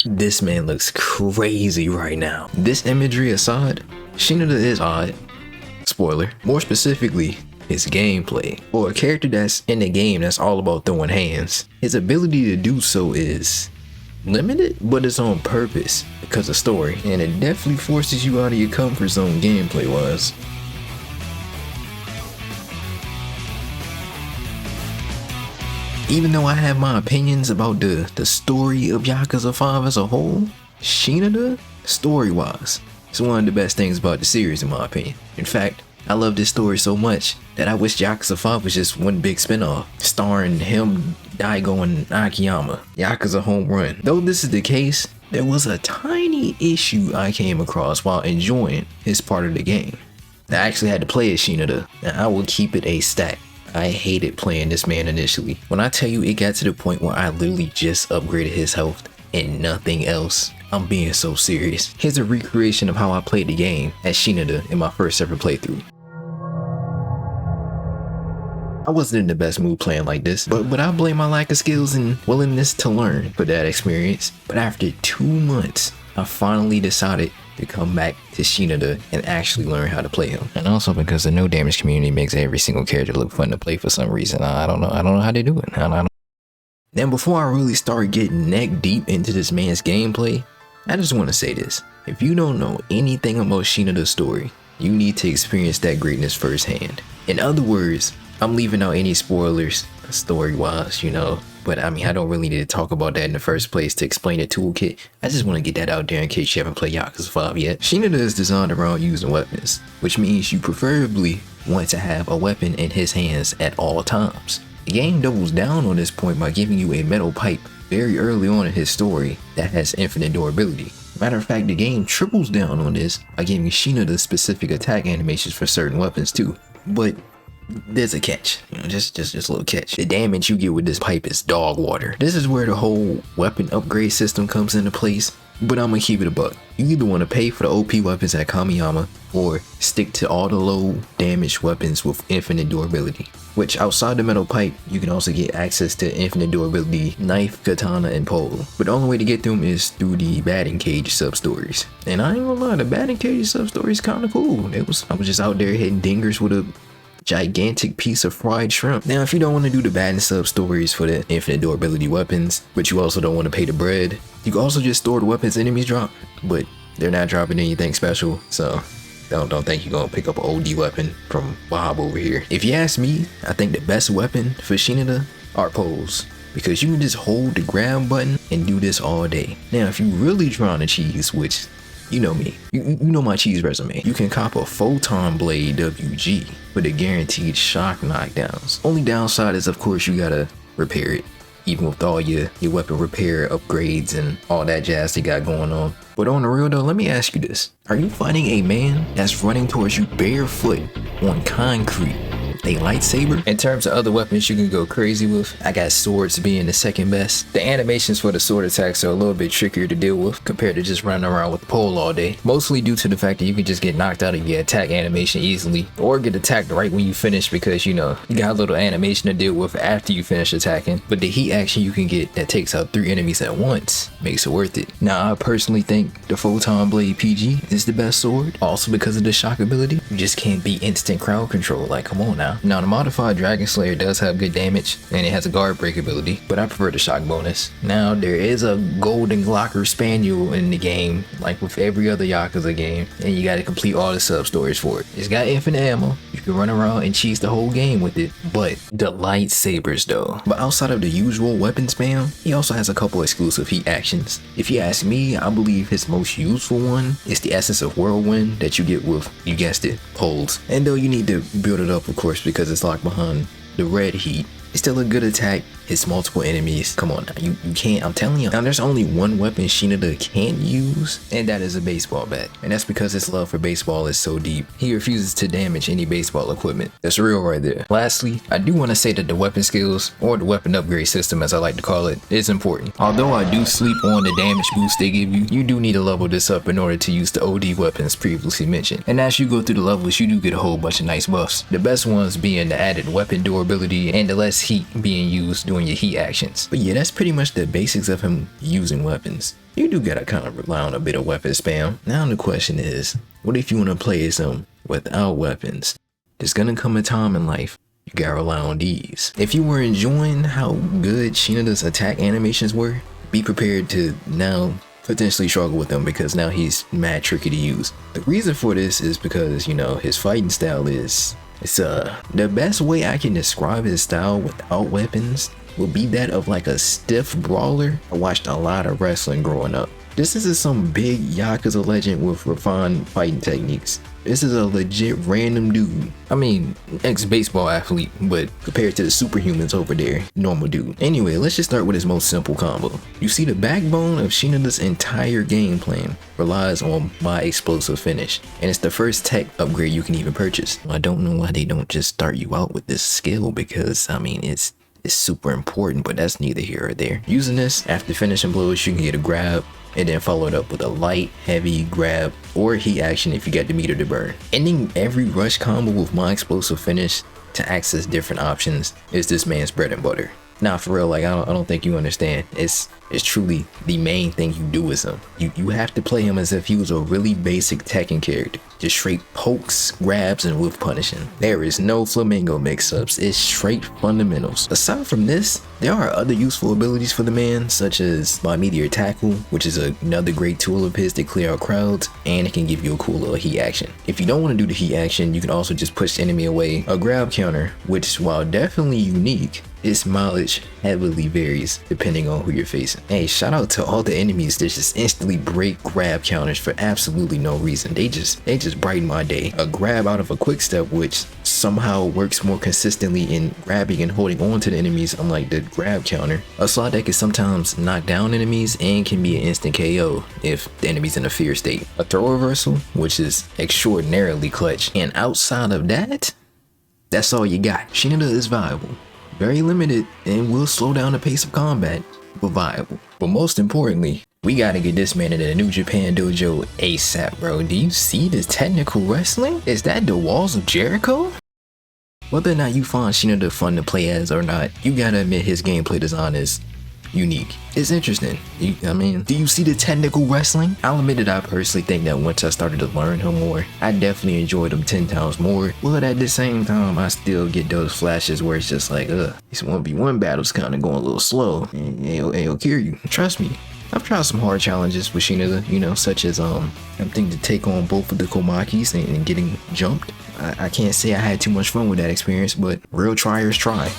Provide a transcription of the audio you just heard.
This man looks crazy right now. This imagery aside, Shinada is odd. Spoiler. More specifically, his gameplay. For a character that's in the game that's all about throwing hands, his ability to do so is limited, but it's on purpose because of story, and it definitely forces you out of your comfort zone gameplay wise. Even though I have my opinions about the story of Yakuza 5 as a whole, Shinada, story-wise, is one of the best things about the series in my opinion. In fact, I love this story so much that I wish Yakuza 5 was just one big spinoff, starring him, Daigo, and Akiyama. Yakuza home run. Though this is the case, there was a tiny issue I came across while enjoying his part of the game. I actually had to play as Shinada, and I will keep it a stack. I hated playing this man initially. When I tell you it got to the point where I literally just upgraded his health and nothing else, I'm being so serious. Here's a recreation of how I played the game as Shinada in my first ever playthrough. I wasn't in the best mood playing like this, but I blame my lack of skills and willingness to learn for that experience. But after 2 months, I finally decided to come back to Shinada and actually learn how to play him. And also because the no damage community makes every single character look fun to play for some reason. I don't know how they do it. Then before I really start getting neck deep into this man's gameplay, I just want to say this. If you don't know anything about Shinada's story, you need to experience that greatness firsthand. In other words, I'm leaving out any spoilers story-wise, you know, but I mean, I don't really need to talk about that in the first place to explain the toolkit. I just want to get that out there in case you haven't played Yakuza 5 yet. Shinada is designed around using weapons, which means you preferably want to have a weapon in his hands at all times. The game doubles down on this point by giving you a metal pipe very early on in his story that has infinite durability. Matter of fact, the game triples down on this by giving Shinada specific attack animations for certain weapons too. But there's a catch, you know, just a little catch. The damage you get with this pipe is dog water. This is where the whole weapon upgrade system comes into place, but I'm gonna keep it a buck. You either want to pay for the OP weapons at Kamiyama or stick to all the low damage weapons with infinite durability. Which outside the metal pipe, you can also get access to infinite durability knife, katana, and pole. But the only way to get them is through the batting cage sub-stories. And I ain't gonna lie, the batting cage sub-stories kinda cool. I was just out there hitting dingers with a gigantic piece of fried shrimp. Now, if you don't want to do the batting sub-stories for the infinite durability weapons, but you also don't want to pay the bread, you can also just store the weapons enemies drop, but they're not dropping anything special, so don't think you're gonna pick up an OD weapon from Bob over here. If you ask me, I think the best weapon for Shinada are poles, because you can just hold the grab button and do this all day. Now, if you really trying to cheese, which you know me, you know my cheese resume, you can cop a photon blade WG with a guaranteed shock knockdowns. Only downside is, of course, you gotta repair it, even with all your weapon repair upgrades and all that jazz they got going on. But on the real though, let me ask you this. Are you fighting a man that's running towards you barefoot on concrete a lightsaber? In terms of other weapons you can go crazy with, I got swords being the second best. The animations for the sword attacks are a little bit trickier to deal with compared to just running around with the pole all day. Mostly due to the fact that you can just get knocked out of your attack animation easily, or get attacked right when you finish because, you know, you got a little animation to deal with after you finish attacking. But the heat action you can get that takes out 3 enemies at once makes it worth it. Now, I personally think the Photon Blade PG is the best sword, also because of the shock ability. You just can't beat instant crowd control, like come on now. Now, the modified Dragon Slayer does have good damage and it has a guard break ability, but I prefer the shock bonus. Now, there is a golden Glocker Spaniel in the game, like with every other Yakuza game, and you gotta complete all the sub-stories for it. It's got infinite ammo, you can run around and cheese the whole game with it, but the lightsabers though. But outside of the usual weapon spam, he also has a couple exclusive heat actions. If you ask me, I believe his most useful one is the Essence of Whirlwind that you get with, you guessed it, poles. And though you need to build it up, of course, because it's locked behind the red heat, it's still a good attack, hits multiple enemies. Come on now, you can't, I'm telling you. Now, there's only one weapon Shinada can't use, and that is a baseball bat. And that's because his love for baseball is so deep. He refuses to damage any baseball equipment. That's real right there. Lastly, I do want to say that the weapon skills, or the weapon upgrade system as I like to call it, is important. Although I do sleep on the damage boost they give you, you do need to level this up in order to use the OD weapons previously mentioned. And as you go through the levels, you do get a whole bunch of nice buffs. The best ones being the added weapon durability and the less heat being used during doing your heat actions. But yeah, that's pretty much the basics of him using weapons. You do gotta kind of rely on a bit of weapon spam. Now the question is, what if you want to play as him without weapons? There's gonna come a time in life you gotta rely on these. If you were enjoying how good Shinada's attack animations were, be prepared to now potentially struggle with them because now he's mad tricky to use. The reason for this is because, you know, his fighting style is, the best way I can describe his style without weapons would be that of like a stiff brawler. I watched a lot of wrestling growing up. This isn't some big Yakuza legend with refined fighting techniques. This is a legit random dude. I mean, ex-baseball athlete, but compared to the superhumans over there, normal dude. Anyway, let's just start with his most simple combo. You see, the backbone of Shinada's entire game plan relies on my explosive finish, and it's the first tech upgrade you can even purchase. I don't know why they don't just start you out with this skill because, I mean, it's super important, but that's neither here or there. Using this, after finishing blows, you can get a grab, and then follow it up with a light, heavy grab, or heat action if you got the meter to burn. Ending every rush combo with my explosive finish to access different options is this man's bread and butter. Nah, for real, like I don't think you understand. It's truly the main thing you do with him. You have to play him as if he was a really basic Tekken character. Just straight pokes, grabs, and whiff punishing. There is no flamingo mix-ups. It's straight fundamentals. Aside from this, there are other useful abilities for the man, such as my meteor tackle, which is another great tool of his to clear out crowds, and it can give you a cool little heat action. If you don't want to do the heat action, you can also just push the enemy away. A grab counter, which while definitely unique, its mileage heavily varies depending on who you're facing. Hey, shout out to all the enemies that just instantly break grab counters for absolutely no reason. They just brighten my day. A grab out of a quick step, which somehow works more consistently in grabbing and holding on to the enemies, unlike the grab counter. A slot that can sometimes knock down enemies and can be an instant KO if the enemy's in a fear state. A throw reversal, which is extraordinarily clutch. And outside of that, that's all you got. Shinada is viable. Very limited and will slow down the pace of combat, but viable. But most importantly, we gotta get this man into the New Japan dojo ASAP, bro. Do you see this technical wrestling? Is that the walls of Jericho? Whether or not you find Shinada fun to play as or not, you gotta admit his gameplay design is unique. It's interesting. I mean, do you see the technical wrestling? I'll admit that I personally think that once I started to learn him more, I definitely enjoyed him 10 times more. But at the same time, I still get those flashes where it's just like, these 1v1 battles kind of going a little slow. And it'll cure you. Trust me. I've tried some hard challenges with Shinada, you know, such as attempting to take on both of the Komakis and getting jumped. I can't say I had too much fun with that experience, but real triers try.